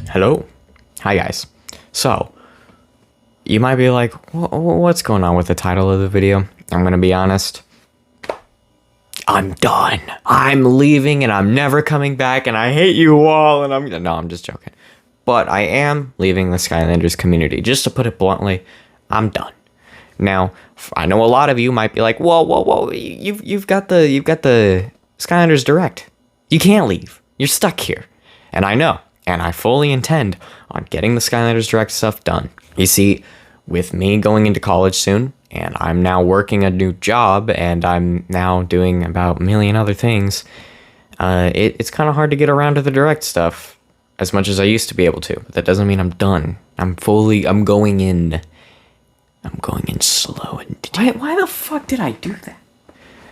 Hello. Hi, guys. So, you might be like, what's going on with the title of the video? I'm going to be honest. I'm done. I'm leaving and I'm never coming back and I hate you all and I'm just joking. But I am leaving the Skylanders community. Just to put it bluntly, I'm done. Now, I know a lot of you might be like, whoa, you've got the Skylanders Direct. You can't leave. You're stuck here. And I know. And I fully intend on getting the Skylanders Direct stuff done. You see, with me going into college soon, and I'm now working a new job, and I'm now doing about a million other things, it's kind of hard to get around to the Direct stuff as much as I used to be able to. But that doesn't mean I'm done. I'm going in slow and... Why the fuck did I do that?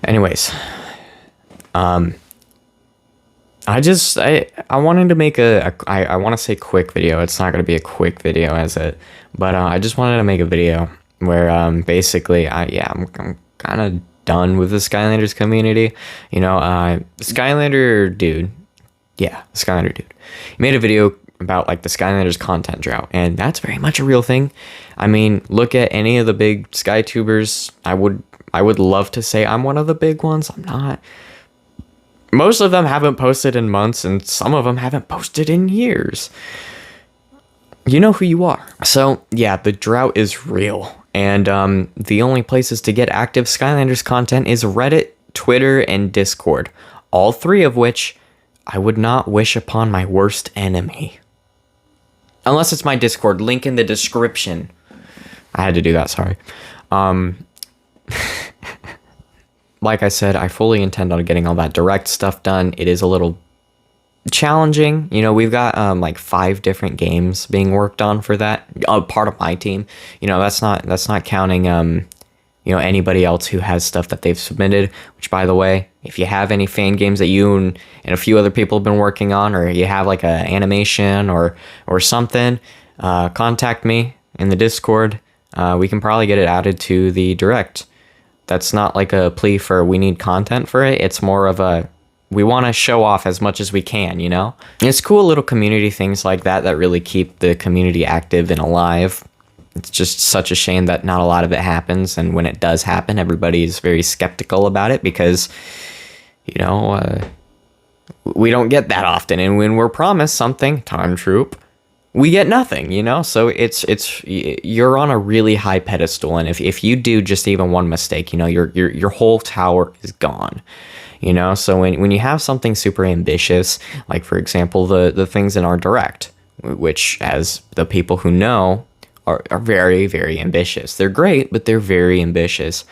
Anyways, I wanted to make I want to say quick video. It's not going to be a quick video but I just wanted to make a video where basically I'm kind of done with the Skylanders community. You know, Skylander dude. Yeah, Skylander dude. He made a video about like the Skylanders content drought, and that's very much a real thing. I mean, look at any of the big SkyTubers. I would love to say I'm one of the big ones. I'm not. Most of them haven't posted in months, and some of them haven't posted in years. You know who you are. So, yeah, the drought is real. And the only places to get active Skylanders content is Reddit, Twitter, and Discord. All three of which I would not wish upon my worst enemy. Unless it's my Discord. Link in the description. I had to do that, sorry. Like I said, I fully intend on getting all that Direct stuff done. It is a little challenging. You know, we've got like 5 different games being worked on for that. Part of my team. You know, that's not counting you know, anybody else who has stuff that they've submitted. Which, by the way, if you have any fan games that you and a few other people have been working on, or you have like an animation or something, contact me in the Discord. We can probably get it added to the Direct. That's not like a plea for we need content for it. It's more of a we want to show off as much as we can, you know? And it's cool little community things like that really keep the community active and alive. It's just such a shame that not a lot of it happens. And when it does happen, everybody is very skeptical about it because, you know, we don't get that often. And when we're promised something, Time Troop, we get nothing, you know? So you're on a really high pedestal, and if you do just even one mistake, you know, your whole tower is gone, you know? So when you have something super ambitious, like for example, the things in our Direct, which as the people who know are very, very ambitious. They're great, but they're very ambitious.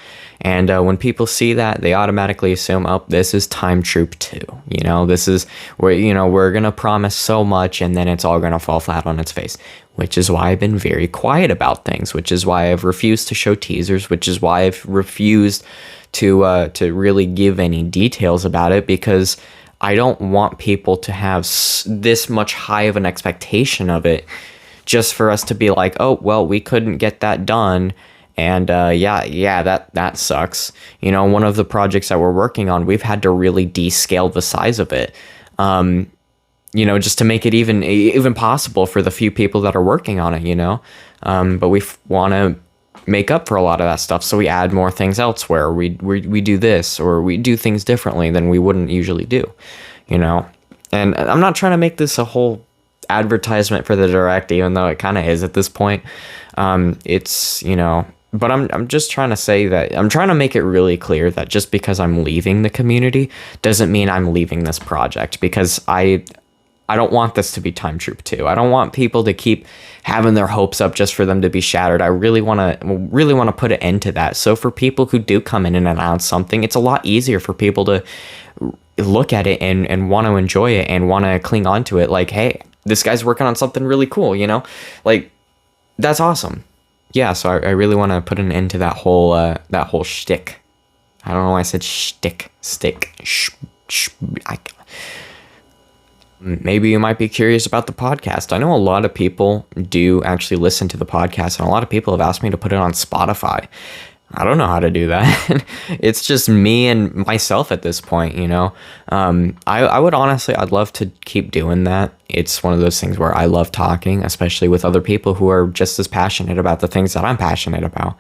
And when people see that, they automatically assume, oh, this is Time Troop 2. You know, this is where, you know, we're going to promise so much and then it's all going to fall flat on its face, which is why I've been very quiet about things, which is why I've refused to show teasers, which is why I've refused to really give any details about it, because I don't want people to have this much high of an expectation of it just for us to be like, oh, well, we couldn't get that done. And that sucks. You know, one of the projects that we're working on, we've had to really descale the size of it, you know, just to make it even possible for the few people that are working on it, you know. But we want to make up for a lot of that stuff, so we add more things elsewhere. We do this, or we do things differently than we wouldn't usually do, you know. And I'm not trying to make this a whole advertisement for the Direct, even though it kind of is at this point. It's, you know, but I'm just trying to say that I'm trying to make it really clear that just because I'm leaving the community doesn't mean I'm leaving this project, because I don't want this to be Time Troop 2. I don't want people to keep having their hopes up just for them to be shattered. I really want to put an end to that. So for people who do come in and announce something, it's a lot easier for people to look at it and want to enjoy it and want to cling on to it. Like, hey, this guy's working on something really cool, you know? Like, that's awesome. Yeah, so I really want to put an end to that whole shtick. I don't know why I said shtick. Maybe you might be curious about the podcast. I know a lot of people do actually listen to the podcast, and a lot of people have asked me to put it on Spotify. I don't know how to do that. It's just me and myself at this point, you know. I would honestly, I'd love to keep doing that. It's one of those things where I love talking, especially with other people who are just as passionate about the things that I'm passionate about.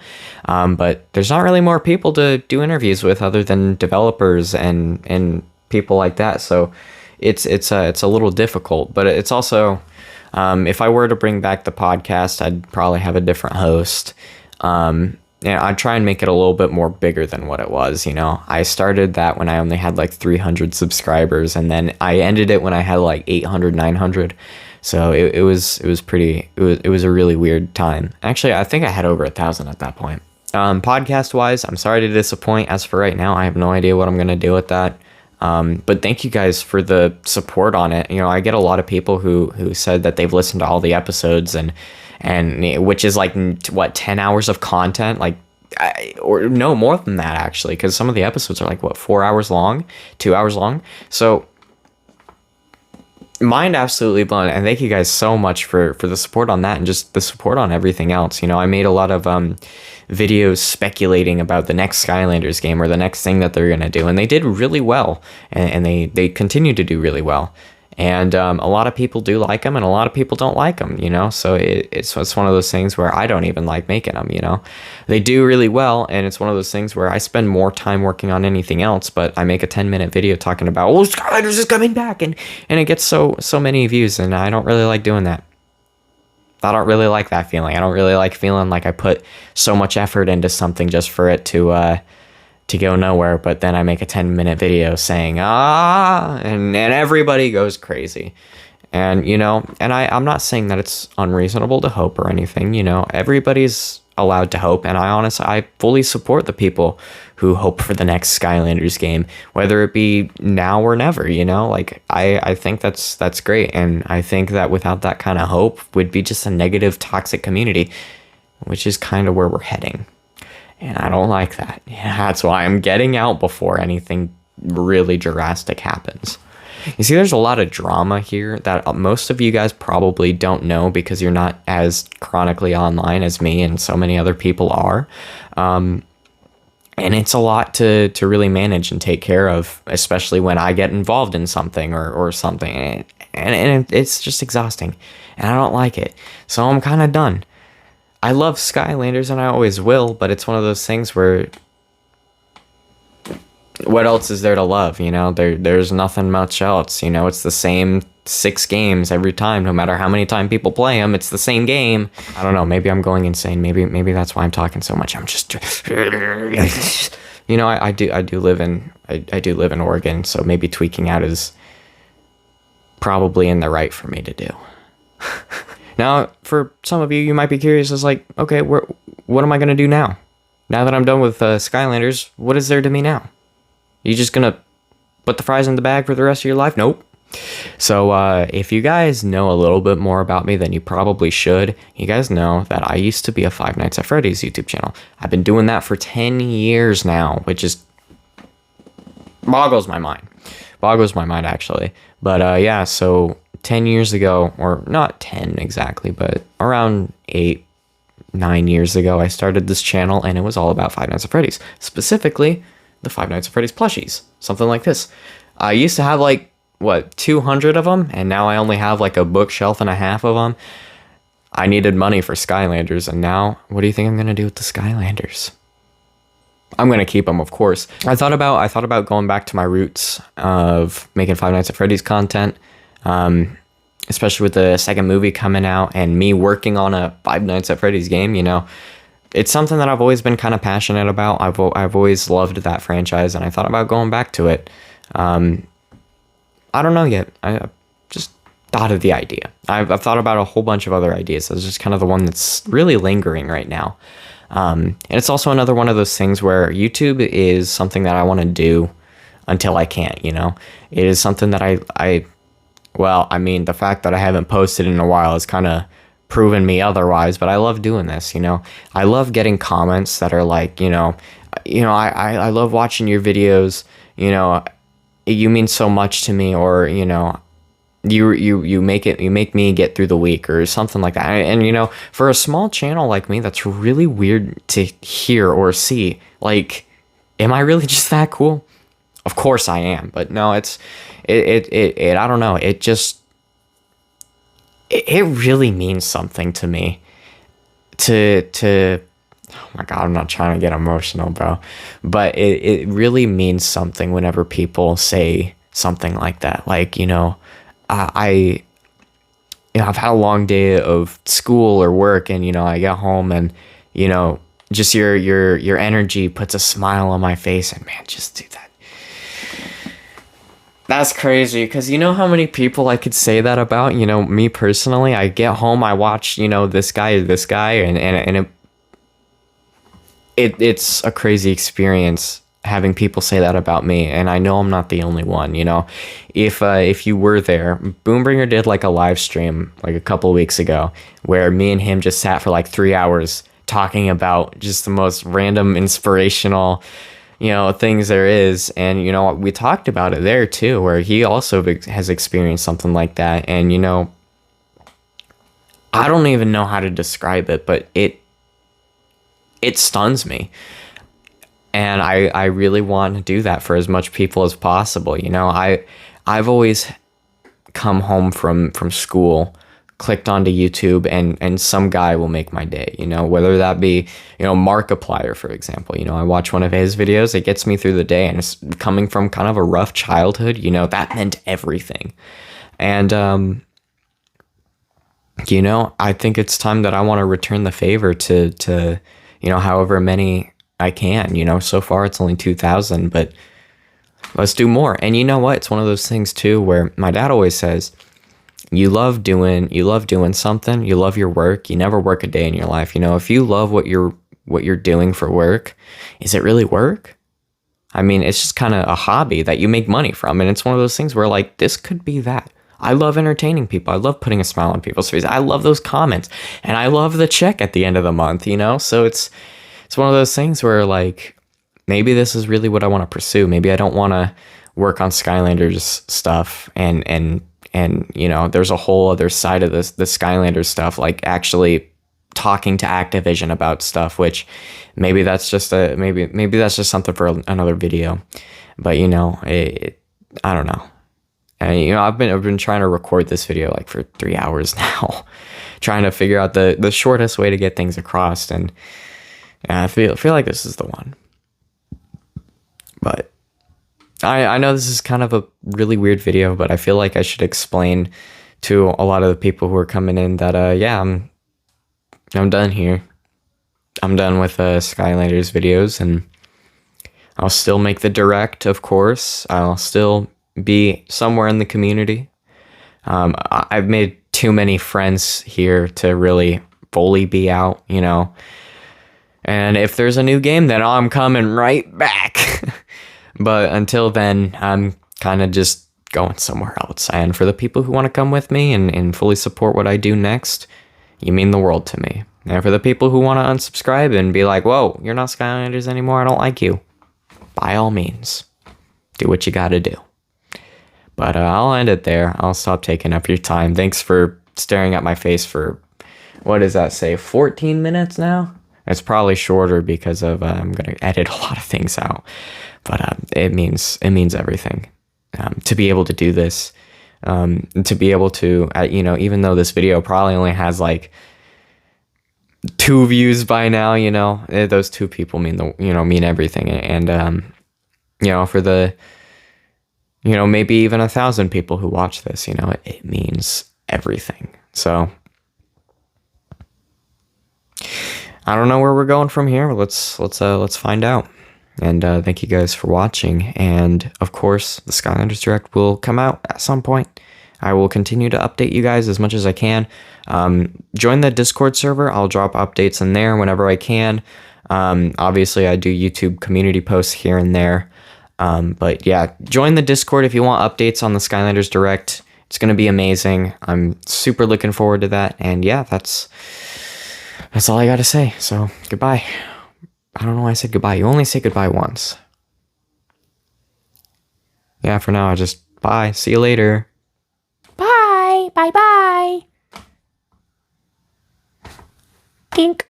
But there's not really more people to do interviews with other than developers and people like that. So it's a little difficult, but it's also, if I were to bring back the podcast, I'd probably have a different host. Yeah, I'd try and make it a little bit more bigger than what it was, you know. I started that when I only had like 300 subscribers, and then I ended it when I had like 800, 900. So it was pretty, it was a really weird time. Actually, I think I had over 1,000 at that point. Podcast wise, I'm sorry to disappoint. As for right now, I have no idea what I'm going to do with that. But thank you guys for the support on it. You know, I get a lot of people who said that they've listened to all the episodes and which is like, what, 10 hours of content, like, or no, more than that actually, because some of the episodes are like, what, 4 hours long, 2 hours long. So mind absolutely blown, and thank you guys so much for the support on that and just the support on everything else. You know, I made a lot of videos speculating about the next Skylanders game or the next thing that they're gonna do, and they did really well, and they continue to do really well. And a lot of people do like them, and a lot of people don't like them, you know? So it's one of those things where I don't even like making them, you know? They do really well, and it's one of those things where I spend more time working on anything else, but I make a 10-minute video talking about, oh, Skylanders is coming back, and it gets so many views, and I don't really like doing that. I don't really like that feeling. I don't really like feeling like I put so much effort into something just for it to go nowhere, but then I make a 10-minute video saying, and everybody goes crazy. And, you know, and I'm not saying that it's unreasonable to hope or anything, you know, everybody's allowed to hope, and I fully support the people who hope for the next Skylanders game, whether it be now or never, you know, like, I think that's great, and I think that without that kind of hope would be just a negative, toxic community, which is kind of where we're heading. And I don't like that. Yeah, that's why I'm getting out before anything really drastic happens. You see, there's a lot of drama here that most of you guys probably don't know because you're not as chronically online as me and so many other people are. And it's a lot to really manage and take care of, especially when I get involved in something or something. And it's just exhausting. And I don't like it. So I'm kind of done. I love Skylanders, and I always will, but it's one of those things where what else is there to love, you know? There's nothing much else, you know? It's the same 6 games every time, no matter how many times people play them, it's the same game. I don't know, maybe I'm going insane. Maybe that's why I'm talking so much. I'm just you know, I do live in Oregon, so maybe tweaking out is probably in the right for me to do. Now, for some of you, you might be curious, is like, okay, what am I going to do now? Now that I'm done with Skylanders, what is there to me now? You just going to put the fries in the bag for the rest of your life? Nope. So if you guys know a little bit more about me than you probably should, you guys know that I used to be a Five Nights at Freddy's YouTube channel. I've been doing that for 10 years now, which is boggles my mind. Boggles my mind, actually. But yeah, so 10 years ago, or not 10 exactly, but around 8, 9 years ago, I started this channel, and it was all about Five Nights at Freddy's. Specifically, the Five Nights at Freddy's plushies. Something like this. I used to have like, 200 of them, and now I only have like a bookshelf and a half of them. I needed money for Skylanders, and now, what do you think I'm going to do with the Skylanders? I'm going to keep them, of course. I thought about going back to my roots of making Five Nights at Freddy's content. Especially with the second movie coming out and me working on a Five Nights at Freddy's game, you know, it's something that I've always been kind of passionate about. I've always loved that franchise, and I thought about going back to it. I don't know yet. I just thought of the idea. I've thought about a whole bunch of other ideas. It's just kind of the one that's really lingering right now. And it's also another one of those things where YouTube is something that I want to do until I can't, you know. It is something that well, I mean, the fact that I haven't posted in a while has kind of proven me otherwise, but I love doing this, you know. I love getting comments that are like, you know, I love watching your videos, you know, you mean so much to me, or, you know, you make me get through the week or something like that. And you know, for a small channel like me, that's really weird to hear or see. Like, am I really just that cool? Of course I am, but no, it I don't know. It really means something to me to oh my God, I'm not trying to get emotional, bro, but it really means something whenever people say something like that. Like, you know, I you know, I've had a long day of school or work, and you know, I get home, and you know, just your energy puts a smile on my face, and man, just do that. That's crazy, because you know how many people I could say that about. You know, me personally, I get home, I watch, you know, this guy, and it's a crazy experience having people say that about me, and I know I'm not the only one. You know, if you were there, Boombringer did like a live stream like a couple weeks ago where me and him just sat for like 3 hours talking about just the most random inspirational, you know, things there is. And you know, we talked about it there too, where he also has experienced something like that. And you know, I don't even know how to describe it, but it stuns me. And I really want to do that for as much people as possible. You know, I've always come home from school, clicked onto YouTube, and some guy will make my day, you know, whether that be, you know, Markiplier, for example. You know, I watch one of his videos, it gets me through the day, and it's coming from kind of a rough childhood, you know, that meant everything. And you know, I think it's time that I want to return the favor to you know, however many I can. You know, so far it's only 2,000, but let's do more. And you know what? It's one of those things too where my dad always says, you love doing something, you love your work, you never work a day in your life. You know, if you love what you're doing for work, is it really work? I mean, it's just kind of a hobby that you make money from. And it's one of those things where like, this could be that. I love entertaining people. I love putting a smile on people's faces. I love those comments, and I love the check at the end of the month, you know? So it's one of those things where like, maybe this is really what I want to pursue. Maybe I don't want to work on Skylanders stuff and you know, there's a whole other side of this, the Skylanders stuff, like actually talking to Activision about stuff, which maybe that's just maybe that's just something for another video. But you know, I don't know. And you know, I've been trying to record this video like for 3 hours now, trying to figure out the shortest way to get things across, and I feel like this is the one. But I know this is kind of a really weird video, but I feel like I should explain to a lot of the people who are coming in that yeah, I'm done here. I'm done with Skylanders videos, and I'll still make the direct, of course. I'll still be somewhere in the community. I've made too many friends here to really fully be out, you know. And if there's a new game, then I'm coming right back. But until then, I'm kind of just going somewhere else. And for the people who want to come with me and fully support what I do next, you mean the world to me. And for the people who want to unsubscribe and be like, whoa, you're not Skylanders anymore, I don't like you, by all means, do what you gotta do. But I'll end it there. I'll stop taking up your time. Thanks for staring at my face for, what does that say, 14 minutes now? It's probably shorter because of I'm going to edit a lot of things out. But it means everything to be able to do this, to be able to, you know, even though this video probably only has like 2 views by now, you know, those 2 people mean everything. And you know, for the, you know, maybe even 1,000 people who watch this, you know, it means everything. So I don't know where we're going from here. Let's find out. And thank you guys for watching. And of course, the Skylanders Direct will come out at some point. I will continue to update you guys as much as I can. Join the Discord server. I'll drop updates in there whenever I can. Obviously, I do YouTube community posts here and there. But yeah, join the Discord if you want updates on the Skylanders Direct. It's going to be amazing. I'm super looking forward to that. And yeah, that's all I got to say. So goodbye. I don't know why I said goodbye. You only say goodbye once. Yeah, for now, bye. See you later. Bye. Kink.